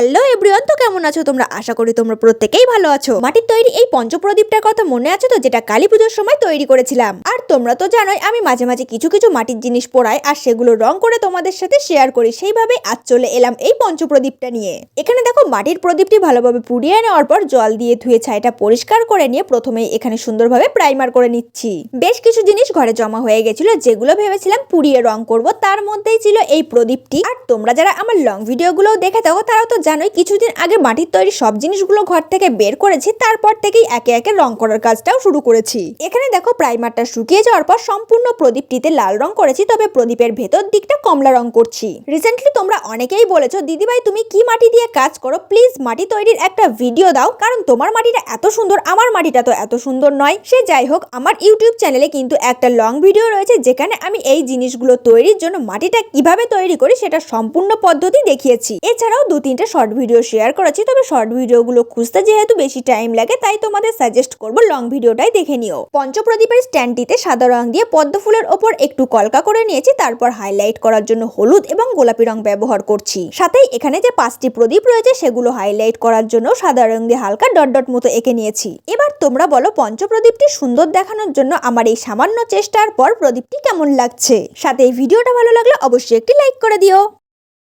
Hello everyone, তো কেমন আছো তোমরা? আশা করি তোমরা প্রত্যেকেই ভালো আছো। মাটির তৈরি এই পঞ্চপ্রদীপটার কথা মনে আছে তো, যেটা কালী পুজোর সময় তৈরি করেছিলাম। আর তোমরা তো জানোই আমি মাঝে মাঝে কিছু কিছু মাটির জিনিস পোড়াই আর সেগুলো রং করে তোমাদের সাথে শেয়ার করি। সেইভাবে আজ চলে এলাম এই পঞ্চপ্রদীপটা নিয়ে। এখানে দেখো মাটির প্রদীপটি ভালোভাবে পুড়িয়ে নেওয়ার পর জল দিয়ে ধুয়ে ছাইটা পরিষ্কার করে নিয়ে প্রথমেই এখানে সুন্দরভাবে প্রাইমার করে নিচ্ছি। বেশ কিছু জিনিস ঘরে জমা হয়ে গেছিল, যেগুলো ভেবেছিলাম পুড়িয়ে রং করব, তার মধ্যেই ছিল এই প্রদীপটি। আর তোমরা যারা আমার লং ভিডিওগুলো দেখে থাকো তারাও তো জানোই কিছুদিন আগে মাটির তৈরি সব জিনিসগুলো ঘর থেকে বের করেছি, তারপর থেকেই একে একে রং করার কাজটাও শুরু করেছি। এখানে দেখো প্রাইমারটা শুকিয়ে যাওয়ার পর সম্পূর্ণ প্রদীপটিতে লাল রং করেছি, তবে প্রদীপের ভেতর দিকটা কমলা রং করছি। রিসেন্টলি তোমরা অনেকেই বলেছো দিদিভাই তুমি কি মাটি দিয়ে কাজ করো, প্লিজ মাটি তৈরির একটা ভিডিও দাও, কারণ তোমার মাটিটা এত সুন্দর, আমার মাটিটা তো এত সুন্দর নয়। সে যাই হোক, আমার ইউটিউব চ্যানেলে কিন্তু একটা লং ভিডিও রয়েছে যেখানে আমি এই জিনিসগুলো তৈরির জন্য মাটিটা কিভাবে তৈরি করি সেটা সম্পূর্ণ পদ্ধতি দেখিয়েছি। এছাড়াও 2-3টে শর্ট ভিডিও শেয়ার করেছি, তবে শর্ট ভিডিওগুলো খুঁজতে যেহেতু বেশি টাইম লাগে তাই তোমাদের সাজেস্ট করব লং ভিডিওটাই দেখে নিও। পঞ্চপ্রদীপের স্ট্যান্ডটিতে সাদা রং দিয়ে পদ্ম ফুলের ওপর একটু কলকা করে নিয়েছি, তারপর হাইলাইট করার জন্য হলুদ এবং গোলাপি রং ব্যবহার করছি। সাথেই এখানে যে 5টি প্রদীপ রয়েছে সেগুলো হাইলাইট করার জন্য সাদা রং দিয়ে হালকা ডট ডট মতো এঁকে নিয়েছি। এবার তোমরা বলো পঞ্চপ্রদীপটি সুন্দর দেখানোর জন্য আমার এই সামান্য চেষ্টার পর প্রদীপটি কেমন লাগছে। সাথে এই ভিডিওটা ভালো লাগলে অবশ্যই একটি লাইক করে দিও।